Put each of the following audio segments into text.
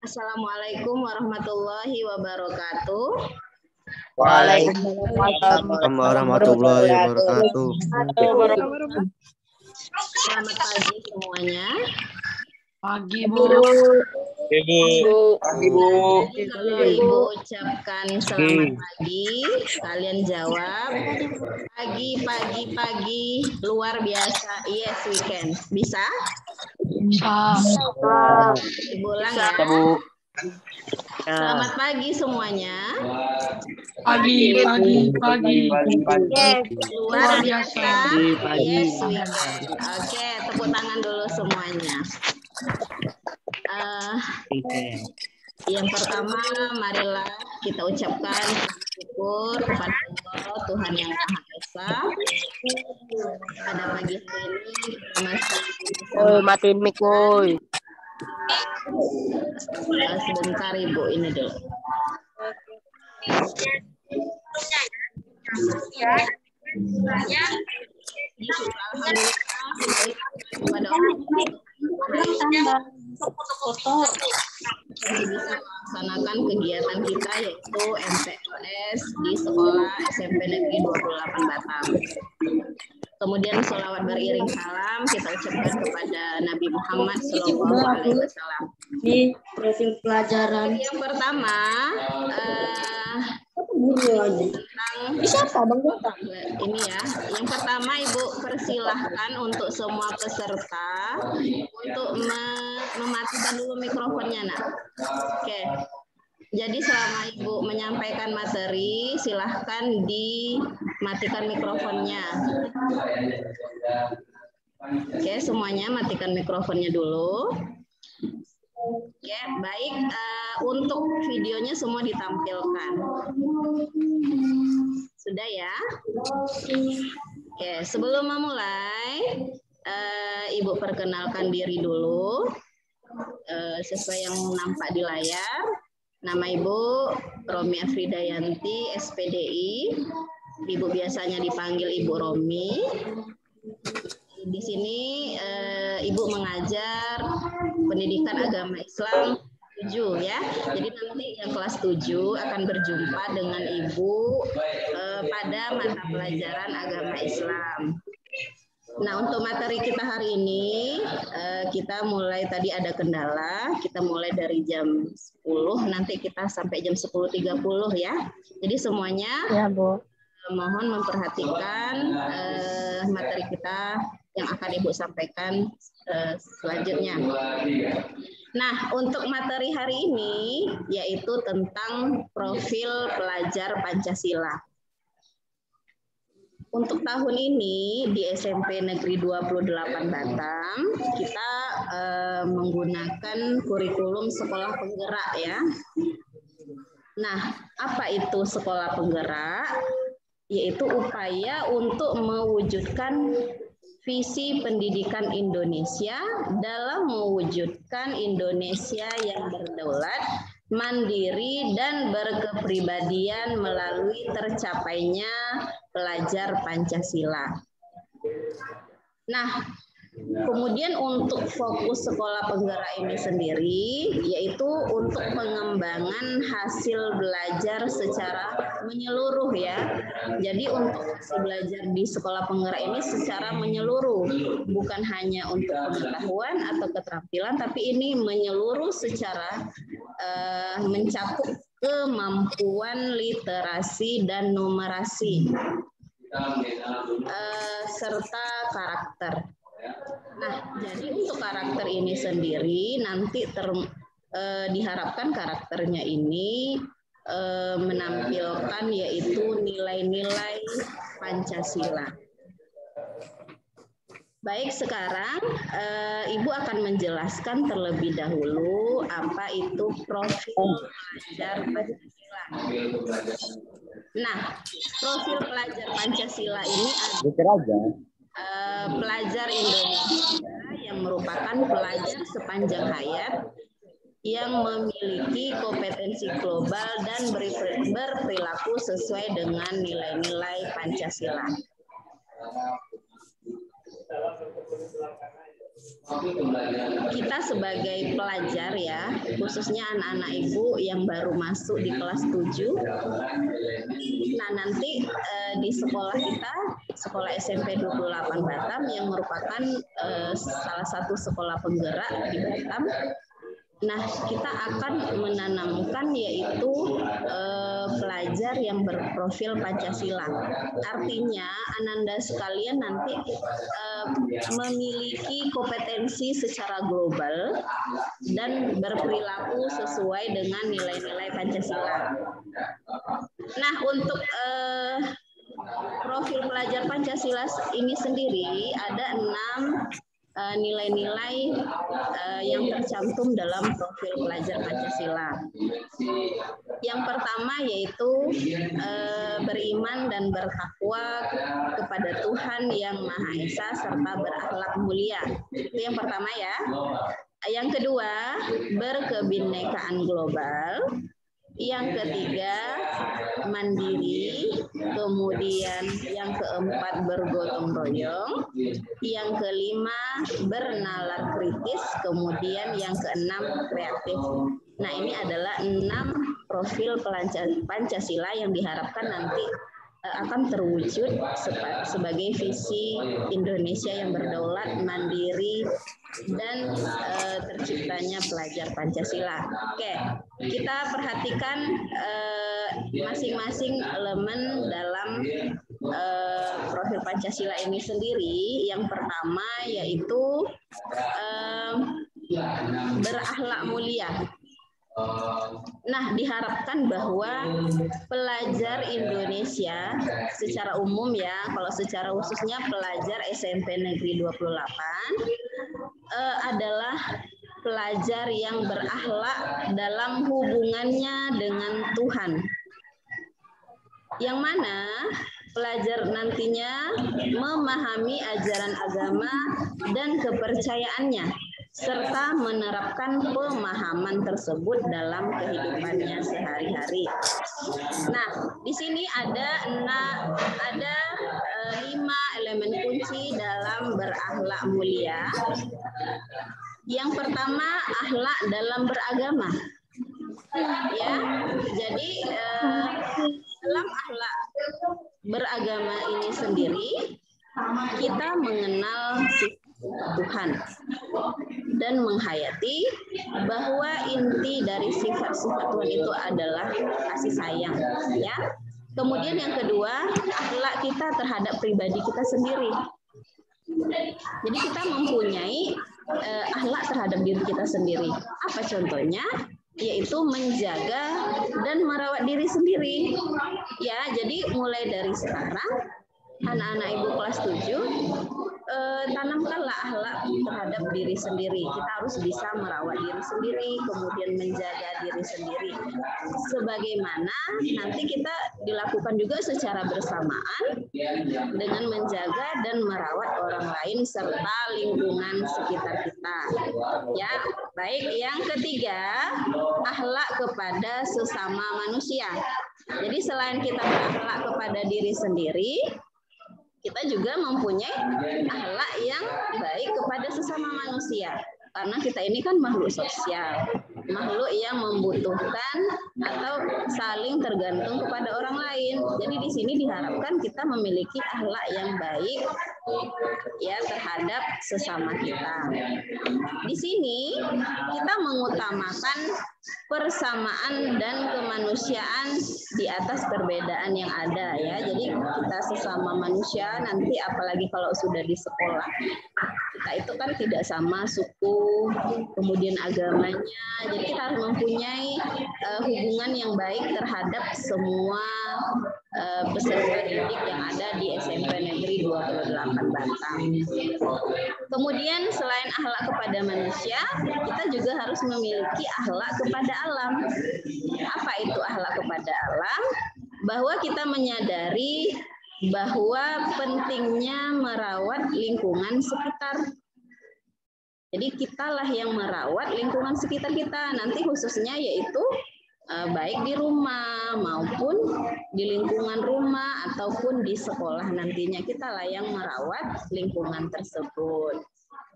Assalamualaikum warahmatullahi wabarakatuh. Waalaikumsalam warahmatullahi wabarakatuh. Selamat pagi semuanya. Pagi, Bu. Pagi, Bu. Kalau Ibu ucapkan selamat pagi, kalian jawab pagi, luar biasa. Yes, we can. Bisa? Ibu ulang ya. Selamat pagi semuanya. Pagi. Luar biasa. Yes, we can. Oke, tepuk tangan dulu semuanya. Yang pertama, marilah kita ucapkan syukur kepada Allah, Tuhan yang Maha Esa. Pada pagi hari ini kita masih Matiin mic, woi. sebentar Ibu, ini dulu. Masih bisa melaksanakan kegiatan kita yaitu MPLS di sekolah SMP Negeri 28 Batam. Kemudian sholawat beriring salam kita ucapkan kepada Nabi Muhammad SAW. Di profil pelajaran. Yang pertama tentang ini ya. Yang pertama Ibu persilahkan untuk semua peserta untuk mematikan dulu mikrofonnya, Nak. Oke. Jadi selama Ibu menyampaikan materi, silahkan dimatikan mikrofonnya. Oke, semuanya matikan mikrofonnya dulu. Oke, baik. Untuk videonya semua ditampilkan. Sudah ya? Oke, sebelum memulai, Ibu perkenalkan diri dulu. Sesuai yang nampak di layar. Nama Ibu Romi Afridayanti, SPDI. Ibu biasanya dipanggil Ibu Romi. Di sini Ibu mengajar pendidikan agama Islam 7 ya. Jadi nanti yang kelas 7 akan berjumpa dengan Ibu pada mata pelajaran agama Islam. Nah, untuk materi kita hari ini, kita mulai tadi ada kendala, kita mulai dari jam 10, nanti kita sampai jam 10.30 ya. Jadi semuanya mohon memperhatikan materi kita yang akan Ibu sampaikan selanjutnya. Nah, untuk materi hari ini, yaitu tentang profil pelajar Pancasila. Untuk tahun ini di SMP Negeri 28 Batam kita menggunakan kurikulum sekolah penggerak ya. Nah, apa itu sekolah penggerak? Yaitu upaya untuk mewujudkan visi pendidikan Indonesia dalam mewujudkan Indonesia yang berdaulat, mandiri dan berkepribadian melalui tercapainya pelajar Pancasila. Nah, kemudian untuk fokus sekolah penggerak ini sendiri yaitu untuk pengembangan hasil belajar secara menyeluruh ya. Jadi untuk hasil belajar di sekolah penggerak ini secara menyeluruh, bukan hanya untuk pengetahuan atau keterampilan, tapi ini menyeluruh secara mencakup kemampuan literasi dan numerasi serta karakter. Nah, jadi untuk karakter ini sendiri nanti diharapkan karakternya ini menampilkan yaitu nilai-nilai Pancasila. Baik, sekarang Ibu akan menjelaskan terlebih dahulu apa itu profil pelajar Pancasila. Nah, profil pelajar Pancasila ini adalah pelajar Indonesia yang merupakan pelajar sepanjang hayat yang memiliki kompetensi global dan berperilaku sesuai dengan nilai-nilai Pancasila. kita sebagai pelajar ya, khususnya anak-anak ibu yang baru masuk di kelas 7. Nah, nanti di sekolah kita, sekolah SMP 28 Batam yang merupakan salah satu sekolah penggerak di Batam. Nah, kita akan menanamkan yaitu pelajar yang berprofil Pancasila. Artinya, Ananda sekalian nanti memiliki kompetensi secara global dan berperilaku sesuai dengan nilai-nilai Pancasila. Nah, untuk profil pelajar Pancasila ini sendiri ada 6 nilai-nilai yang tercantum dalam profil pelajar Pancasila. Yang pertama yaitu beriman dan bertakwa kepada Tuhan Yang Maha Esa serta berakhlak mulia. Itu yang pertama ya. Yang kedua, berkebinekaan global. Yang ketiga, mandiri. Kemudian yang keempat, bergotong royong. Yang kelima, bernalar kritis. Kemudian yang keenam, kreatif. Nah, ini adalah 6 profil Pancasila yang diharapkan nanti akan terwujud sebagai visi Indonesia yang berdaulat, mandiri, dan terciptanya pelajar Pancasila. Oke, kita perhatikan masing-masing elemen dalam profil Pancasila ini sendiri. Yang pertama yaitu berakhlak mulia. Nah, diharapkan bahwa pelajar Indonesia secara umum ya, kalau secara khususnya pelajar SMP Negeri 28 adalah pelajar yang berakhlak dalam hubungannya dengan Tuhan. Yang mana pelajar nantinya memahami ajaran agama dan kepercayaannya, serta menerapkan pemahaman tersebut dalam kehidupannya sehari-hari. Nah, di sini ada 5 elemen kunci dalam berakhlak mulia. Yang pertama, akhlak dalam beragama. Ya, jadi dalam akhlak beragama ini sendiri kita mengenal Tuhan dan menghayati bahwa inti dari sifat-sifat Tuhan itu adalah kasih sayang, ya. Kemudian yang kedua, akhlak kita terhadap pribadi kita sendiri. Jadi kita mempunyai akhlak terhadap diri kita sendiri. Apa contohnya? Yaitu menjaga dan merawat diri sendiri. Ya, jadi mulai dari sekarang anak-anak ibu kelas 7 tanamkanlah akhlak terhadap diri sendiri. Kita harus bisa merawat diri sendiri, kemudian menjaga diri sendiri. Sebagaimana nanti kita dilakukan juga secara bersamaan dengan menjaga dan merawat orang lain serta lingkungan sekitar kita. Ya, baik. Yang ketiga, akhlak kepada sesama manusia. Jadi selain kita berakhlak kepada diri sendiri, kita juga mempunyai akhlak yang baik kepada sesama manusia. Karena kita ini kan makhluk sosial, makhluk yang membutuhkan atau saling tergantung kepada orang lain. Jadi di sini diharapkan kita memiliki akhlak yang baik ya terhadap sesama kita. Di sini kita mengutamakan persamaan dan kemanusiaan di atas perbedaan yang ada ya. Jadi kita sesama manusia nanti apalagi kalau sudah di sekolah, kita itu kan tidak sama suku, kemudian agamanya. Jadi kita harus mempunyai hubungan yang baik terhadap semua peserta didik yang ada di SMP Negeri 28 Batam. Kemudian selain akhlak kepada manusia, kita juga harus memiliki akhlak kepada alam. Apa itu akhlak kepada alam? Bahwa kita menyadari bahwa pentingnya merawat lingkungan sekitar. Jadi kitalah yang merawat lingkungan sekitar kita, nanti khususnya yaitu baik di rumah maupun di lingkungan rumah ataupun di sekolah nantinya, kitalah yang merawat lingkungan tersebut.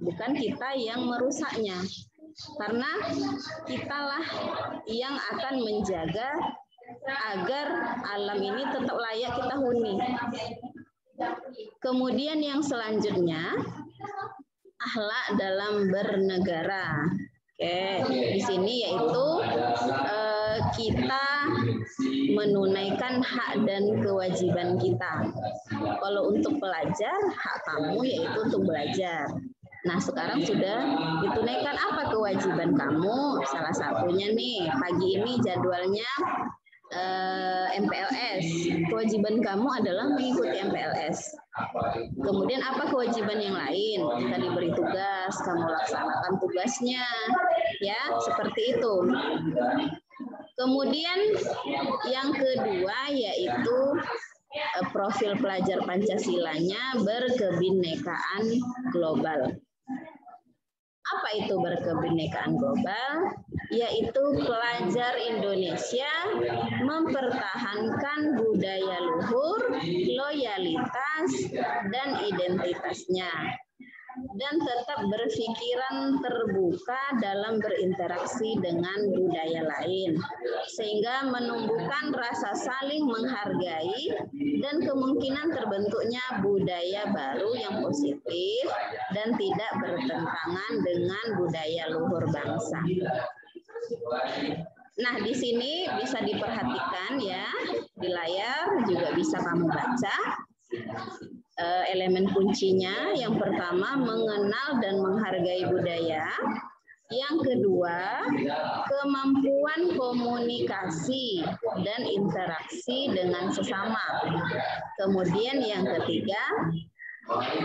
bukan kita yang merusaknya. Karena kitalah yang akan menjaga agar alam ini tetap layak kita huni. Kemudian yang selanjutnya, akhlak dalam bernegara. Oke, di sini yaitu kita menunaikan hak dan kewajiban kita. Kalau untuk pelajar, hak kamu yaitu untuk belajar. Nah, sekarang sudah ditunaikan apa kewajiban kamu? Salah satunya nih, pagi ini jadwalnya MPLS. Kewajiban kamu adalah mengikuti MPLS. Kemudian apa kewajiban yang lain? Jika diberi tugas, kamu laksanakan tugasnya. Ya, seperti itu. Kemudian yang kedua yaitu profil pelajar Pancasilanya berkebinekaan global. Apa itu berkebinekaan global? Yaitu pelajar Indonesia mempertahankan budaya luhur, loyalitas, dan identitasnya. Dan tetap berpikiran terbuka dalam berinteraksi dengan budaya lain, sehingga menumbuhkan rasa saling menghargai dan kemungkinan terbentuknya budaya baru yang positif dan tidak bertentangan dengan budaya luhur bangsa. Nah, di sini bisa diperhatikan ya, di layar juga bisa kamu baca. Elemen kuncinya yang pertama mengenal dan menghargai budaya, yang kedua kemampuan komunikasi dan interaksi dengan sesama, kemudian yang ketiga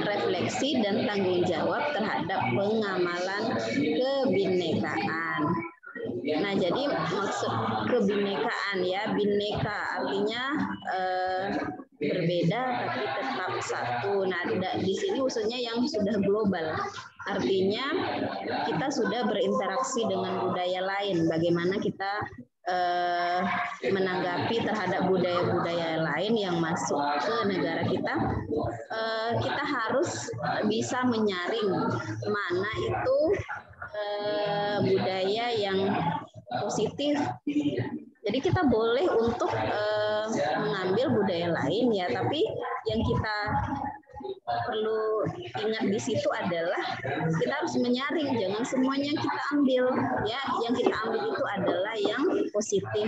refleksi dan tanggung jawab terhadap pengamalan kebinekaan. Nah, jadi maksud kebinekaan ya, bineka artinya berbeda tapi tetap satu. Nah, di sini khususnya yang sudah global. Artinya kita sudah berinteraksi dengan budaya lain. Bagaimana kita menanggapi terhadap budaya-budaya lain yang masuk ke negara kita. Kita harus bisa menyaring mana itu budaya yang positif. Jadi kita boleh untuk mengambil budaya lain ya, tapi yang kita perlu ingat di situ adalah kita harus menyaring, jangan semuanya kita ambil ya. Yang kita ambil itu adalah yang positif.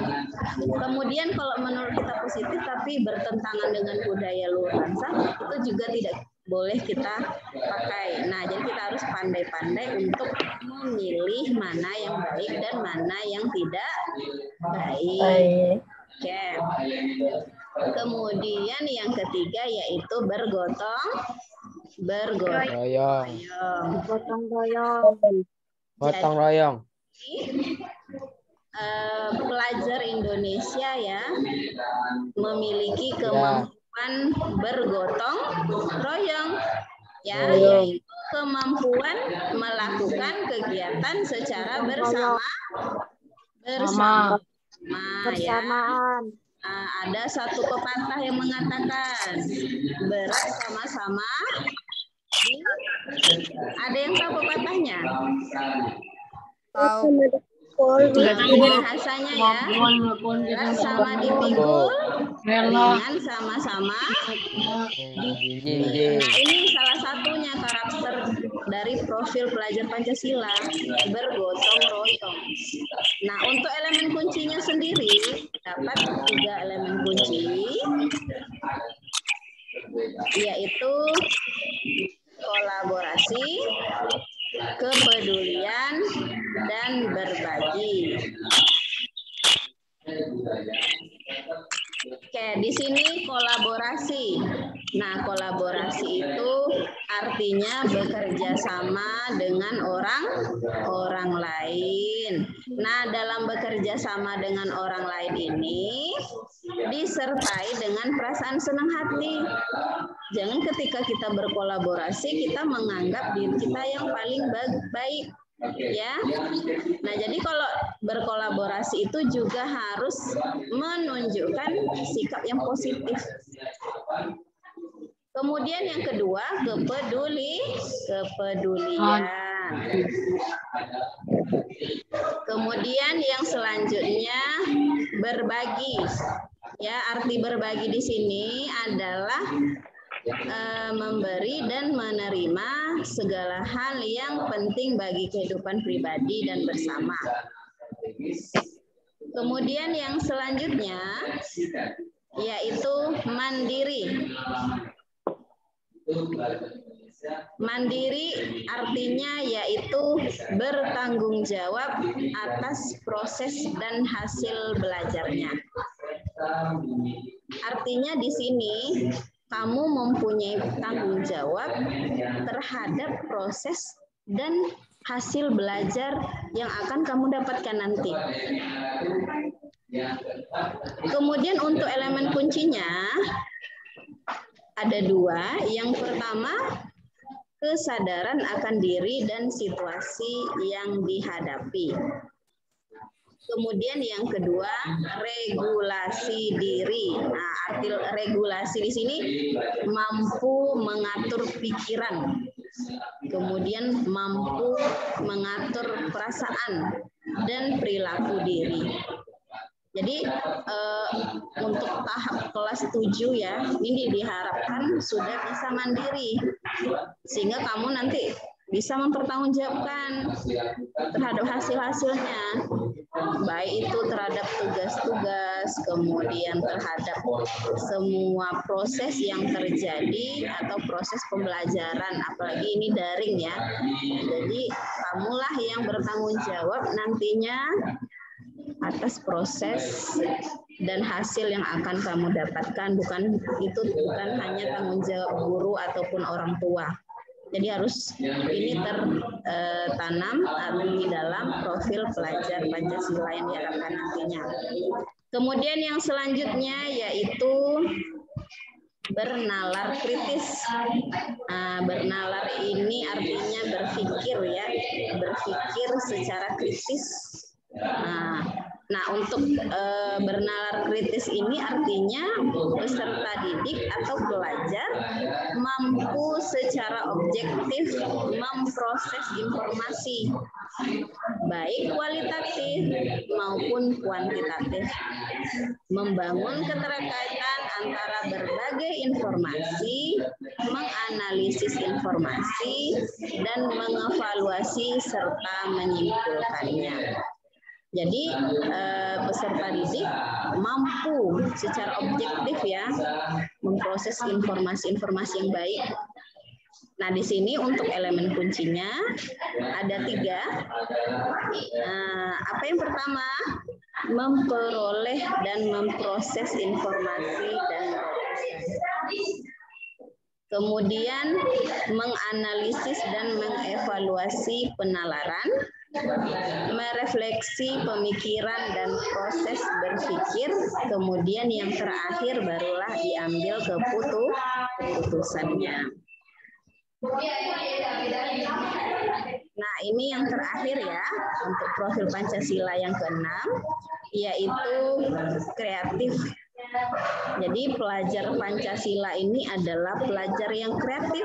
Kemudian kalau menurut kita positif tapi bertentangan dengan budaya luar bangsa, itu juga tidak boleh kita pakai. Nah, jadi kita harus pandai-pandai untuk memilih mana yang baik dan mana yang tidak baik. Oke. Kemudian yang ketiga yaitu bergotong royong. Gotong royong. Pelajar Indonesia ya memiliki kemampuan bergotong royong ya, yaitu kemampuan melakukan kegiatan secara bersamaan. Ada satu pepatah yang mengatakan beras sama-sama. Ada yang tahu pepatahnya? Tahu. Bahasanya ya, beras sama dipikul, ringan sama-sama. Ini salah satunya karakter dari profil pelajar Pancasila, bergotong royong. Nah, untuk elemen kuncinya sendiri, dapat 3 elemen kunci, yaitu kolaborasi, kepedulian, dan berbagi. Oke, di sini kolaborasi. Nah, kolaborasi itu artinya bekerja sama dengan orang lain. Nah, dalam bekerja sama dengan orang lain ini disertai dengan perasaan senang hati. Jangan ketika kita berkolaborasi kita menganggap diri kita yang paling baik. Ya, nah jadi kalau berkolaborasi itu juga harus menunjukkan sikap yang positif. Kemudian yang kedua, kepedulian. Kemudian yang selanjutnya berbagi. Ya, arti berbagi di sini adalah memberi dan menerima segala hal yang penting bagi kehidupan pribadi dan bersama. Kemudian yang selanjutnya yaitu mandiri. Mandiri artinya yaitu bertanggung jawab atas proses dan hasil belajarnya. Artinya di sini kamu mempunyai tanggung jawab terhadap proses dan hasil belajar yang akan kamu dapatkan nanti. Kemudian untuk elemen kuncinya ada dua. Yang pertama, kesadaran akan diri dan situasi yang dihadapi. Kemudian yang kedua, regulasi diri. Nah, arti regulasi di sini mampu mengatur pikiran. Kemudian mampu mengatur perasaan dan perilaku diri. Jadi untuk tahap kelas 7 ya, ini diharapkan sudah bisa mandiri. Sehingga kamu nanti bisa mempertanggungjawabkan terhadap hasil-hasilnya. Baik itu terhadap tugas-tugas, kemudian terhadap semua proses yang terjadi atau proses pembelajaran, apalagi ini daring ya. Jadi kamulah yang bertanggung jawab nantinya atas proses dan hasil yang akan kamu dapatkan. Bukan hanya tanggung jawab guru ataupun orang tua. Jadi harus ini tertanam di dalam profil pelajar Pancasila yang diharapkan nantinya. Kemudian yang selanjutnya yaitu bernalar kritis. Bernalar ini artinya berpikir ya, berpikir secara kritis. Nah, untuk bernalar kritis ini artinya peserta didik atau pelajar mampu secara objektif memproses informasi, baik kualitatif maupun kuantitatif, membangun keterkaitan antara berbagai informasi, menganalisis informasi, dan mengevaluasi serta menyimpulkannya. Jadi peserta didik mampu secara objektif ya memproses informasi-informasi yang baik. Nah, di sini untuk elemen kuncinya ada 3. Apa yang pertama? Memperoleh dan memproses informasi dan kemudian menganalisis dan mengevaluasi penalaran, merefleksi pemikiran dan proses berpikir, kemudian yang terakhir barulah diambil keputusannya. Nah, ini yang terakhir ya untuk profil Pancasila yang ke-6 yaitu kreatif. Jadi pelajar Pancasila ini adalah pelajar yang kreatif.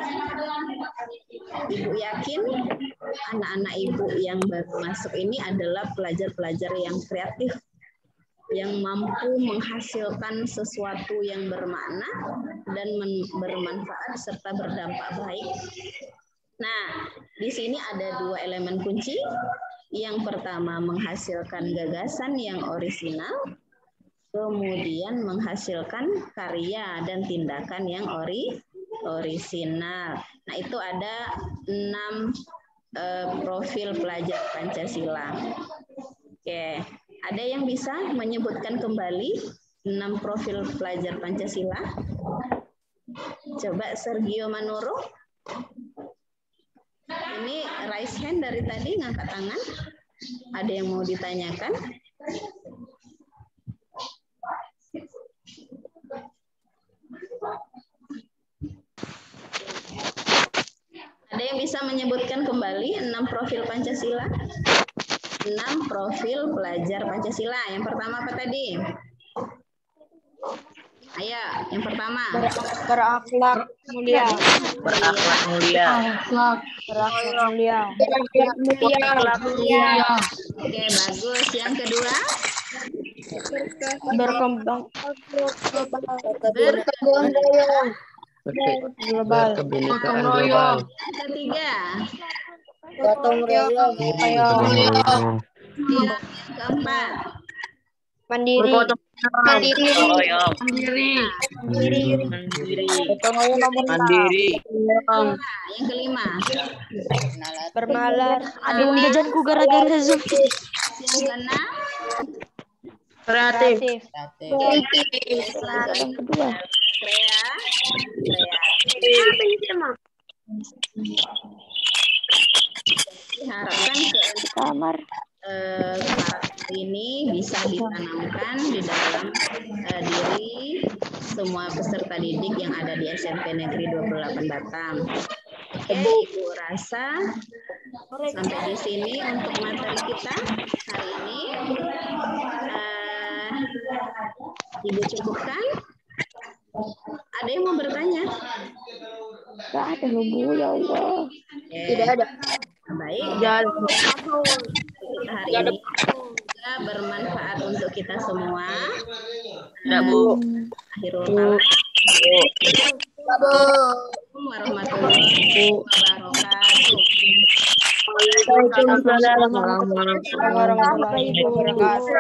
Ibu yakin anak-anak ibu yang baru masuk ini adalah pelajar-pelajar yang kreatif, yang mampu menghasilkan sesuatu yang bermakna dan bermanfaat serta berdampak baik. Nah, di sini ada 2 elemen kunci. Yang pertama menghasilkan gagasan yang orisinal, kemudian menghasilkan karya dan tindakan yang orisinal. Nah, itu ada 6 profil pelajar Pancasila. Oke, ada yang bisa menyebutkan kembali 6 profil pelajar Pancasila? Coba Sergio Manuro. Ini raise hand dari tadi, ngangkat tangan. Ada yang mau ditanyakan? Ada yang bisa menyebutkan kembali 6 profil Pancasila? 6 profil pelajar Pancasila. Yang pertama apa tadi? Ayo, yang pertama. Berakhlak mulia. Berakhlak mulia. Akhlak Berakhlak mulia. mulia. Oke, bagus. Yang kedua, Berkembang global. Berkebinekaan Gotong global. royong. yang ketiga, Gotong royong. yang keempat, Mandiri. Royong. Mandiri. Mandiri. yang kelima, Bermalas. Aduh, jajanku gara-gara Zoom. yang keenam, Kreatif. yang kedua. Diharapkan Kamar. karakter ini bisa ditanamkan di dalam diri semua peserta didik yang ada di SMP Negeri 28 Batam. Oke, Ibu rasa sampai di sini untuk materi kita hari ini. Ibu cukupkan? Ada yang mau bertanya? Gak ada Bu, ya Allah. Tidak ada. Baik. Kita hari ini juga bermanfaat untuk kita semua. Bu. Akhirul kalam. Assalamualaikum warahmatullahi wabarakatuh. Waalaikumsalam warahmatullahi wabarakatuh.